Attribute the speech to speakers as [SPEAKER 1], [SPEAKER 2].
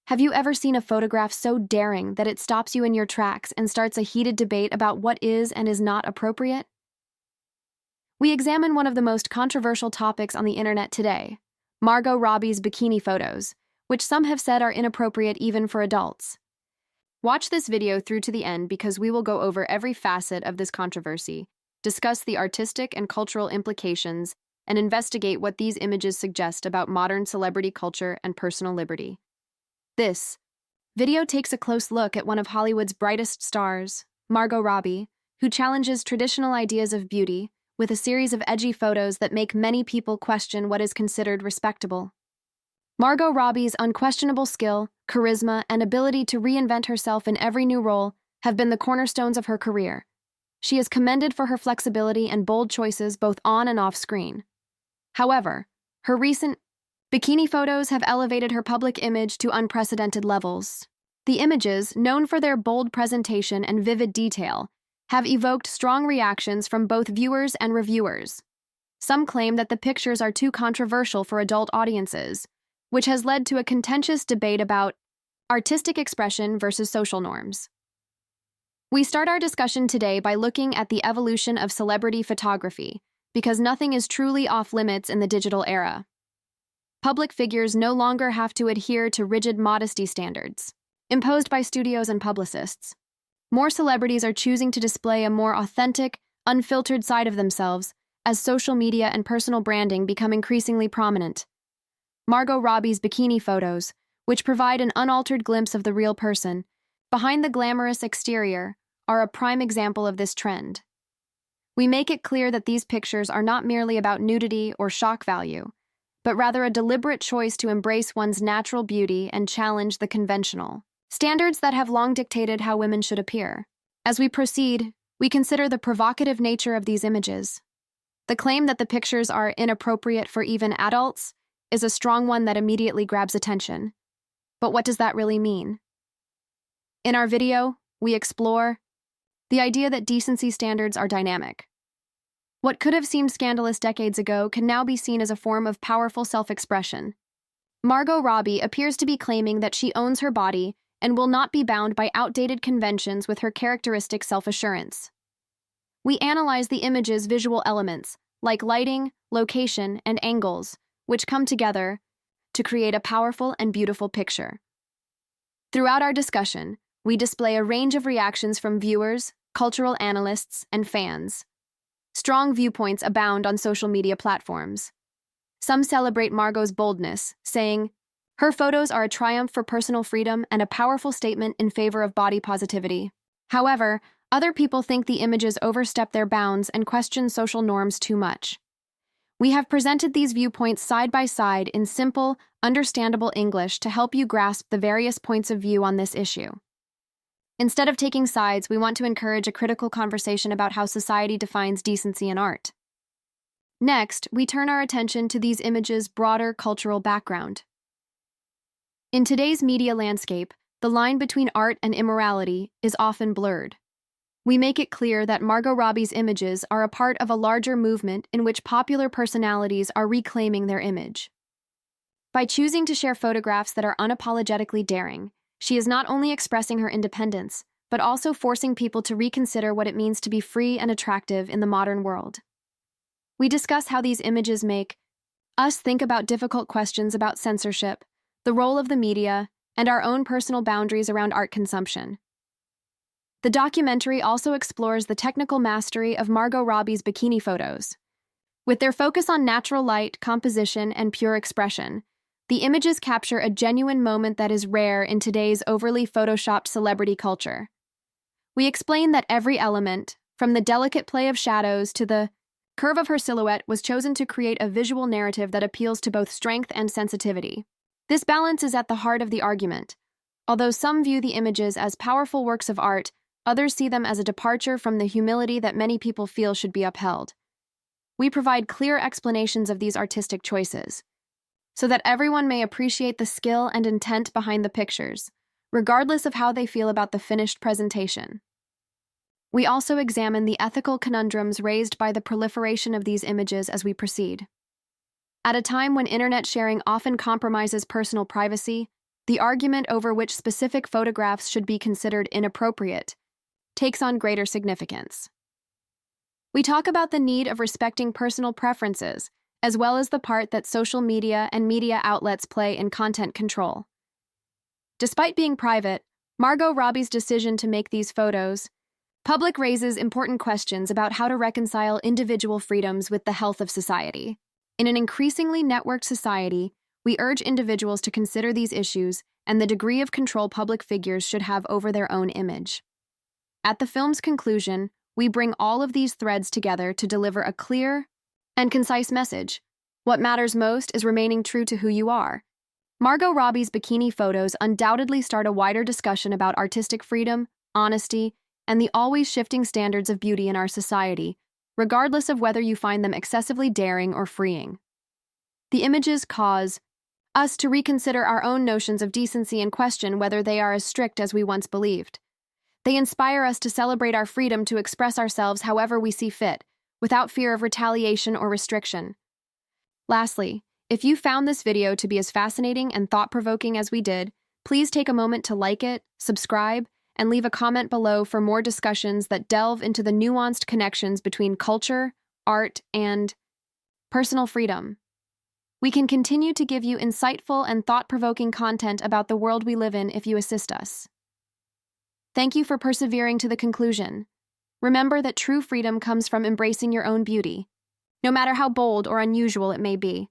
[SPEAKER 1] Have you ever seen a photograph so daring that it stops you in your tracks and starts a heated debate about what is and is not appropriate? We examine one of the most controversial topics on the internet today, Margot Robbie's bikini photos, which some have said are inappropriate even for adults. Watch this video through to the end because we will go over every facet of this controversy, discuss the artistic and cultural implications, and investigate what these images suggest about modern celebrity culture and personal liberty. This video takes a close look at one of Hollywood's brightest stars, Margot Robbie, who challenges traditional ideas of beauty with a series of edgy photos that make many people question what is considered respectable. Margot Robbie's unquestionable skill, charisma, and ability to reinvent herself in every new role have been the cornerstones of her career. She is commended for her flexibility and bold choices both on and off screen. However, her recent bikini photos have elevated her public image to unprecedented levels. The images, known for their bold presentation and vivid detail, have evoked strong reactions from both viewers and reviewers. Some claim that the pictures are too controversial for adult audiences, which has led to a contentious debate about artistic expression versus social norms. We start our discussion today by looking at the evolution of celebrity photography, because nothing is truly off-limits in the digital era. Public figures no longer have to adhere to rigid modesty standards imposed by studios and publicists. More celebrities are choosing to display a more authentic, unfiltered side of themselves as social media and personal branding become increasingly prominent. Margot Robbie's bikini photos, which provide an unaltered glimpse of the real person behind the glamorous exterior, are a prime example of this trend. We make it clear that these pictures are not merely about nudity or shock value, but rather a deliberate choice to embrace one's natural beauty and challenge the conventional standards that have long dictated how women should appear. As we proceed, we consider the provocative nature of these images. The claim that the pictures are inappropriate for even adults is a strong one that immediately grabs attention. But what does that really mean? In our video, we explore the idea that decency standards are dynamic. What could have seemed scandalous decades ago can now be seen as a form of powerful self-expression. Margot Robbie appears to be claiming that she owns her body and will not be bound by outdated conventions with her characteristic self-assurance. We analyze the image's visual elements, like lighting, location, and angles, which come together to create a powerful and beautiful picture. Throughout our discussion, we display a range of reactions from viewers, cultural analysts, and fans. Strong viewpoints abound on social media platforms. Some celebrate Margot's boldness, saying, "Her photos are a triumph for personal freedom and a powerful statement in favor of body positivity." However, other people think the images overstep their bounds and question social norms too much. We have presented these viewpoints side by side in simple, understandable English to help you grasp the various points of view on this issue. Instead of taking sides, we want to encourage a critical conversation about how society defines decency in art. Next, we turn our attention to these images' broader cultural background. In today's media landscape, the line between art and immorality is often blurred. We make it clear that Margot Robbie's images are a part of a larger movement in which popular personalities are reclaiming their image. By choosing to share photographs that are unapologetically daring, she is not only expressing her independence, but also forcing people to reconsider what it means to be free and attractive in the modern world. We discuss how these images make us think about difficult questions about censorship, the role of the media, and our own personal boundaries around art consumption. The documentary also explores the technical mastery of Margot Robbie's bikini photos. With their focus on natural light, composition, and pure expression, the images capture a genuine moment that is rare in today's overly photoshopped celebrity culture. We explain that every element, from the delicate play of shadows to the curve of her silhouette, was chosen to create a visual narrative that appeals to both strength and sensitivity. This balance is at the heart of the argument. Although some view the images as powerful works of art, others see them as a departure from the humility that many people feel should be upheld. We provide clear explanations of these artistic choices, so that everyone may appreciate the skill and intent behind the pictures, regardless of how they feel about the finished presentation. We also examine the ethical conundrums raised by the proliferation of these images as we proceed. At a time when internet sharing often compromises personal privacy, the argument over which specific photographs should be considered inappropriate takes on greater significance. We talk about the need of respecting personal preferences, as well as the part that social media and media outlets play in content control. Despite being private, Margot Robbie's decision to make these photos public raises important questions about how to reconcile individual freedoms with the health of society. In an increasingly networked society, we urge individuals to consider these issues and the degree of control public figures should have over their own image. At the film's conclusion, we bring all of these threads together to deliver a clear and concise message. What matters most is remaining true to who you are. Margot Robbie's bikini photos undoubtedly start a wider discussion about artistic freedom, honesty, and the always shifting standards of beauty in our society, regardless of whether you find them excessively daring or freeing. The images cause us to reconsider our own notions of decency and question whether they are as strict as we once believed. They inspire us to celebrate our freedom to express ourselves however we see fit, without fear of retaliation or restriction. Lastly, if you found this video to be as fascinating and thought-provoking as we did, please take a moment to like it, subscribe, and leave a comment below for more discussions that delve into the nuanced connections between culture, art, and personal freedom. We can continue to give you insightful and thought-provoking content about the world we live in if you assist us. Thank you for persevering to the conclusion. Remember that true freedom comes from embracing your own beauty, no matter how bold or unusual it may be.